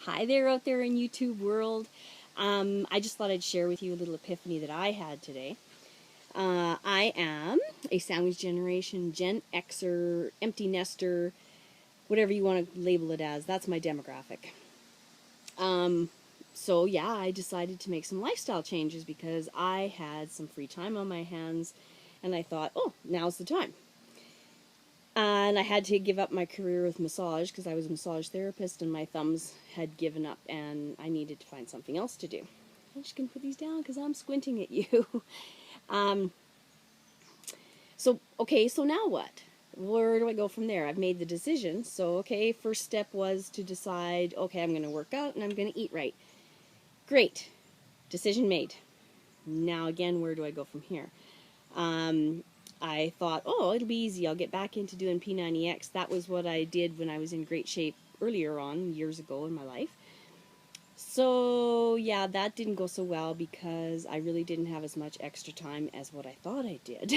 Hi there out there in YouTube world. I just thought I'd share with you a little epiphany that I had today. I am a sandwich generation, Gen Xer, empty nester, whatever you want to label it as. That's my demographic. So yeah, I decided to make some lifestyle changes because I had some free time on my hands and I thought, oh, now's the time. And I had to give up my career with massage because I was a massage therapist and my thumbs had given up and I needed to find something else to do. I'm just going to put these down because I'm squinting at you. So now what? Where do I go from there? I've made the decision. So, okay, first step was to decide, okay, I'm going to work out and I'm going to eat right. Great. Decision made. Now again, where do I go from here? I thought, oh, it'll be easy. I'll get back into doing P90X. That was what I did when I was in great shape earlier on, years ago in my life. So, yeah, that didn't go so well because I really didn't have as much extra time as what I thought I did.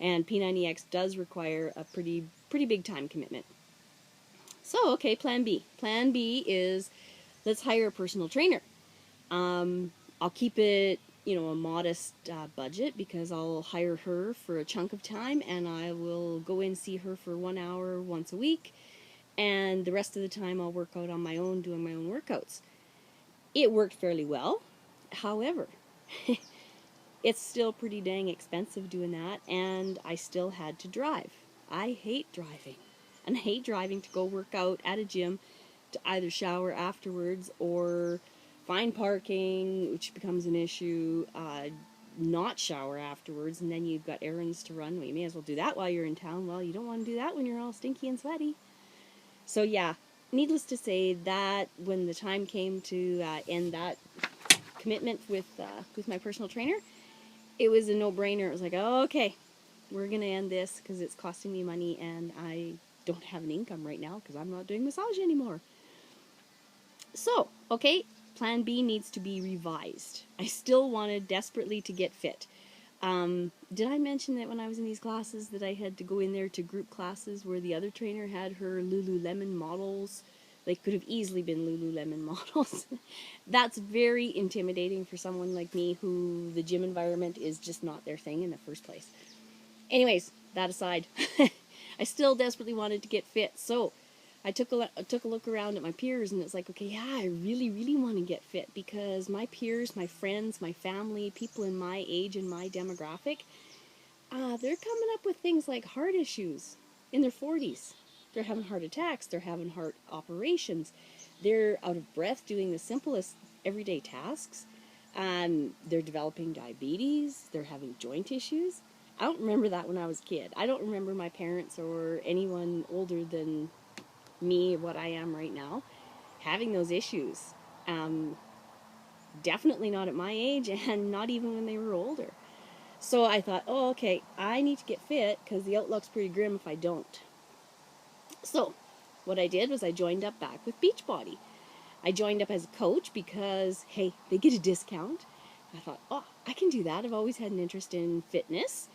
And P90X does require a pretty big time commitment. So, okay, plan B. Plan B is let's hire a personal trainer. I'll keep it, a modest budget because I'll hire her for a chunk of time and I will go in and see her for 1 hour once a week. And the rest of the time I'll work out on my own, doing my own workouts. It worked fairly well. However, it's still pretty dang expensive doing that and I still had to drive. I hate driving. And I hate driving to go work out at a gym to either shower afterwards or find parking, which becomes an issue, not shower afterwards, and then you've got errands to run. Well, you may as well do that while you're in town. Well, you don't want to do that when you're all stinky and sweaty. So yeah, needless to say that when the time came to end that commitment with my personal trainer, it was a no-brainer. It was like, oh, okay, we're going to end this because it's costing me money and I don't have an income right now because I'm not doing massage anymore. So, okay, plan B needs to be revised. I still wanted desperately to get fit. Did I mention that when I was in these classes that I had to go in there to group classes where the other trainer had her Lululemon models? They could have easily been Lululemon models. That's very intimidating for someone like me who the gym environment is just not their thing in the first place. Anyways, that aside, I still desperately wanted to get fit, so I took a look around at my peers and it's like, okay, yeah, I really want to get fit because my peers, my friends, my family, people in my age and my demographic, they're coming up with things like heart issues in their 40s. They're having heart attacks, they're having heart operations, they're out of breath doing the simplest everyday tasks, they're developing diabetes, they're having joint issues. I don't remember that when I was a kid. I don't remember my parents or anyone older than me, what I am right now, having those issues. Definitely not at my age and not even when they were older. So I thought, oh, okay, I need to get fit because the outlook's pretty grim if I don't. So what I did was I joined up back with Beachbody. I joined up as a coach because, hey, they get a discount. I thought, oh, I can do that. I've always had an interest in fitness,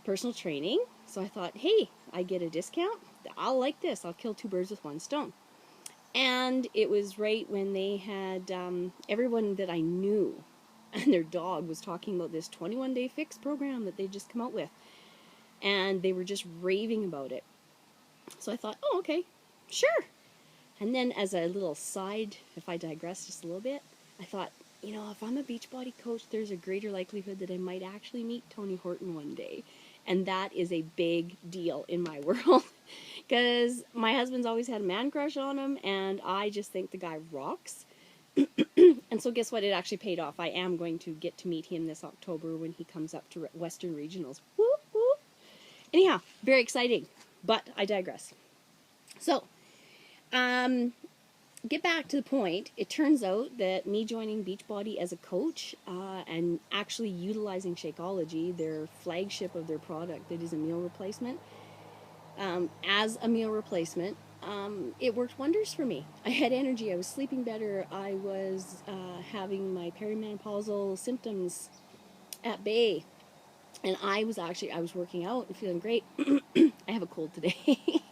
personal training. So I thought, hey, I get a discount. I'll like this. I'll kill two birds with one stone. And it was right when they had everyone that I knew and their dog was talking about this 21-day fix program that they'd just come out with. And they were just raving about it. So I thought, oh, okay, sure. And then as a little side, if I digress just a little bit, I thought, if I'm a Beachbody coach, there's a greater likelihood that I might actually meet Tony Horton one day. And that is a big deal in my world. Because my husband's always had a man crush on him, and I just think the guy rocks. And so guess what? It actually paid off. I am going to get to meet him this October when he comes up to Western Regionals. Whoop, whoop. Anyhow, very exciting. But I digress. So, get back to the point. It turns out that me joining Beachbody as a coach and actually utilizing Shakeology, their flagship of their product that is a meal replacement, as a meal replacement, it worked wonders for me. I had energy. I was sleeping better. I was having my perimenopausal symptoms at bay. And I was working out and feeling great. I have a cold today.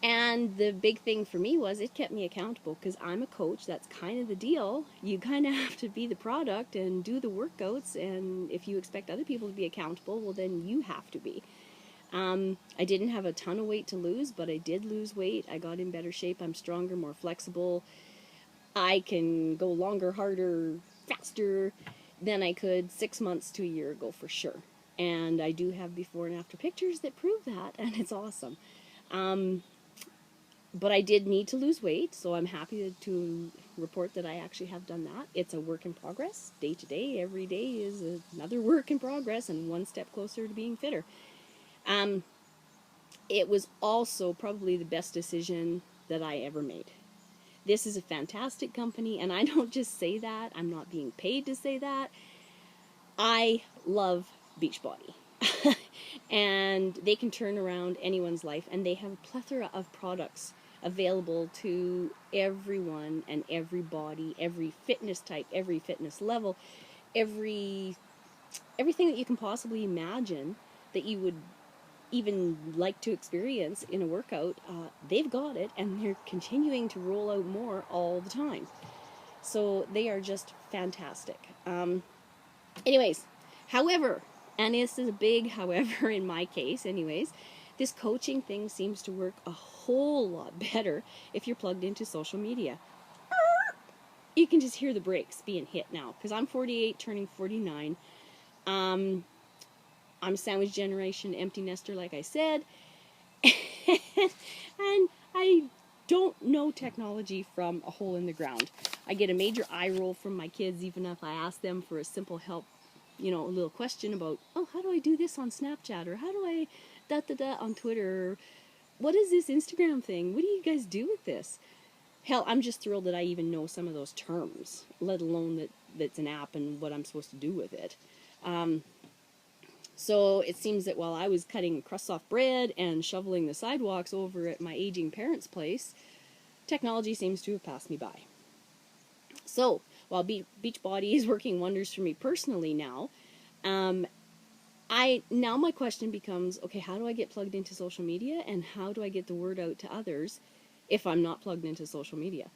And the big thing for me was it kept me accountable, because I'm a coach. That's kind of the deal. You kind of have to be the product and do the workouts, and if you expect other people to be accountable, well, then you have to be. I didn't have a ton of weight to lose, but I did lose weight. I got in better shape. I'm stronger, more flexible. I can go longer, harder, faster than I could 6 months to a year ago for sure. And I do have before and after pictures that prove that, and it's awesome. But I did need to lose weight, so I'm happy to report that I actually have done that. It's a work in progress, day to day. Every day is another work in progress, and one step closer to being fitter. It was also probably the best decision that I ever made. This is a fantastic company, and I don't just say that. I'm not being paid to say that. I love Beachbody. And they can turn around anyone's life, and they have a plethora of products available to everyone and every body, every fitness type, every fitness level, everything that you can possibly imagine that you would even like to experience in a workout. They've got it, and they're continuing to roll out more all the time. So they are just fantastic. Anyways, however, and this is a big however in my case anyways, this coaching thing seems to work a whole lot better if you're plugged into social media. You can just hear the brakes being hit now, because I'm 48 turning 49. I'm sandwich generation empty nester, like I said. And I don't know technology from a hole in the ground. I get a major eye roll from my kids even if I ask them for a simple help, a little question about, oh, how do I do this on Snapchat, or how do I da-da-da on Twitter, or what is this Instagram thing? What do you guys do with this? Hell, I'm just thrilled that I even know some of those terms, let alone that's an app and what I'm supposed to do with it. So it seems that while I was cutting crusts off bread and shoveling the sidewalks over at my aging parents' place, technology seems to have passed me by. So while Beachbody is working wonders for me personally now, now my question becomes, okay, how do I get plugged into social media, and how do I get the word out to others if I'm not plugged into social media?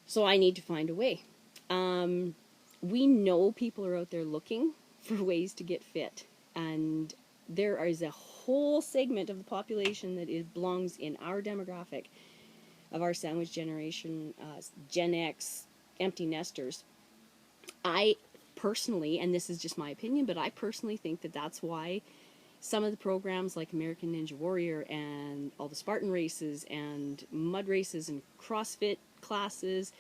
So I need to find a way. We know people are out there looking for ways to get fit, and there is a whole segment of the population that belongs in our demographic of our sandwich generation, Gen X, empty nesters. I personally, and this is just my opinion, but I personally think that that's why some of the programs like American Ninja Warrior and all the Spartan races and mud races and CrossFit classes,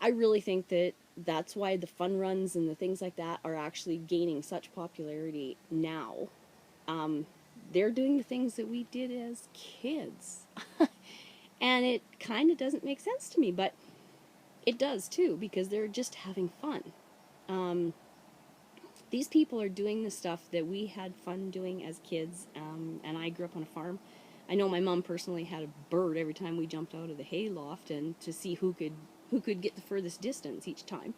I really think that that's why the fun runs and the things like that are actually gaining such popularity now. They're doing the things that we did as kids. And it kind of doesn't make sense to me, but it does too, because they're just having fun. These people are doing the stuff that we had fun doing as kids, and I grew up on a farm. I know my mom personally had a bird every time we jumped out of the hay loft, and to see who could get the furthest distance each time.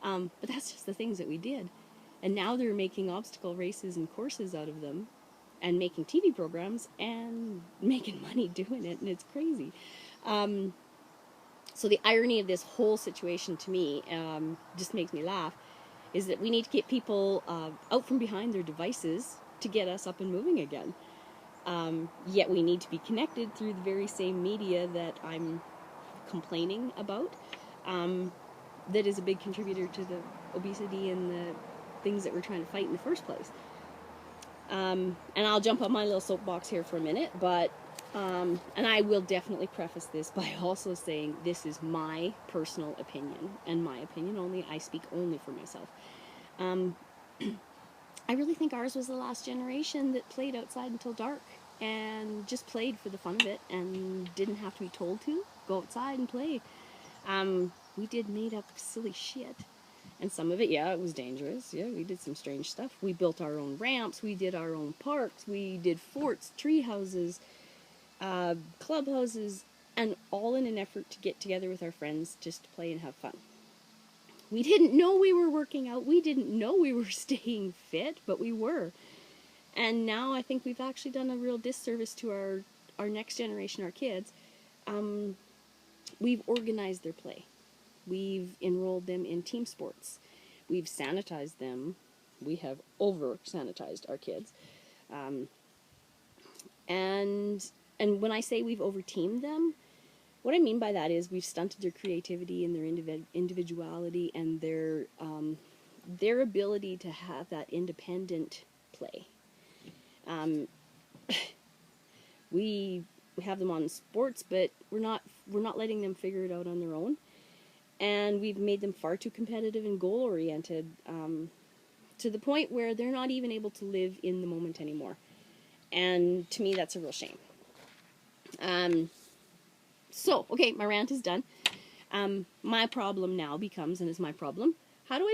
But that's just the things that we did. And now they're making obstacle races and courses out of them, and making TV programs and making money doing it, and it's crazy. So the irony of this whole situation to me just makes me laugh, is that we need to get people out from behind their devices to get us up and moving again. Yet we need to be connected through the very same media that I'm complaining about, that is a big contributor to the obesity and the things that we're trying to fight in the first place. And I'll jump on my little soapbox here for a minute, but and I will definitely preface this by also saying this is my personal opinion, and my opinion only. I speak only for myself. I really think ours was the last generation that played outside until dark and just played for the fun of it and didn't have to be told to go outside and play. We did made up silly shit. And some of it, yeah, it was dangerous. Yeah, we did some strange stuff. We built our own ramps. We did our own parks. We did forts, tree houses, clubhouses, and all in an effort to get together with our friends just to play and have fun. We didn't know we were working out. We didn't know we were staying fit, but we were. And now I think we've actually done a real disservice to our next generation, our kids, we've organized their play. We've enrolled them in team sports. We've sanitized them. We have over-sanitized our kids. And when I say we've over-teamed them, what I mean by that is we've stunted their creativity and their individuality and their ability to have that independent play. We have them on sports, but we're not letting them figure it out on their own. And we've made them far too competitive and goal-oriented, to the point where they're not even able to live in the moment anymore. And to me, that's a real shame. So, okay, my rant is done. My problem now becomes, and it's my problem, how do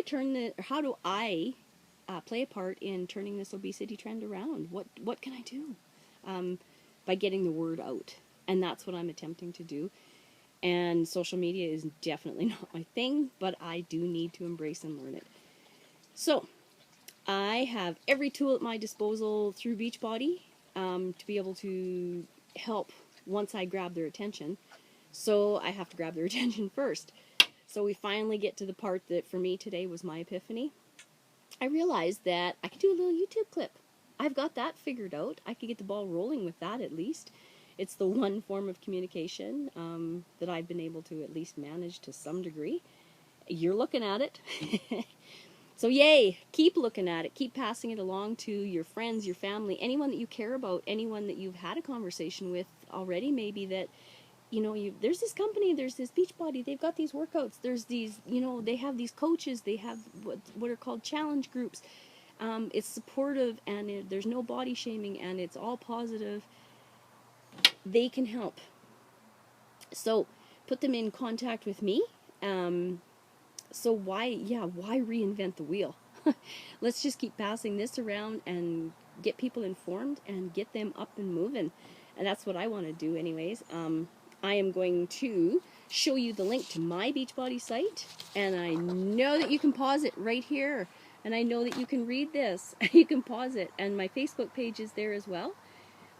I play a part in turning this obesity trend around? What can I do? By getting the word out. And that's what I'm attempting to do. And social media is definitely not my thing, but I do need to embrace and learn it. So, I have every tool at my disposal through Beachbody to be able to help once I grab their attention. So I have to grab their attention first. So we finally get to the part that for me today was my epiphany. I realized that I could do a little YouTube clip. I've got that figured out. I could get the ball rolling with that at least. It's the one form of communication that I've been able to at least manage to some degree. You're looking at it. So yay, keep looking at it. Keep passing it along to your friends, your family, anyone that you care about, anyone that you've had a conversation with already, maybe that, you know, there's this company, there's this Beachbody, they've got these workouts, there's these, you know, they have these coaches, they have what are called challenge groups. It's supportive, and there's no body shaming, and it's all positive. They can help. So put them in contact with me. So why reinvent the wheel? Let's just keep passing this around and get people informed and get them up and moving. And that's what I want to do anyways. I am going to show you the link to my Beachbody site, and I know that you can pause it right here, and I know that you can read this. You can pause it, and my Facebook page is there as well.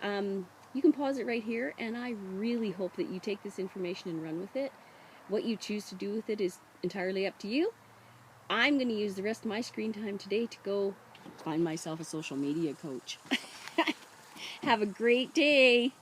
You can pause it right here, and I really hope that you take this information and run with it. What you choose to do with it is entirely up to you. I'm going to use the rest of my screen time today to go find myself a social media coach. Have a great day.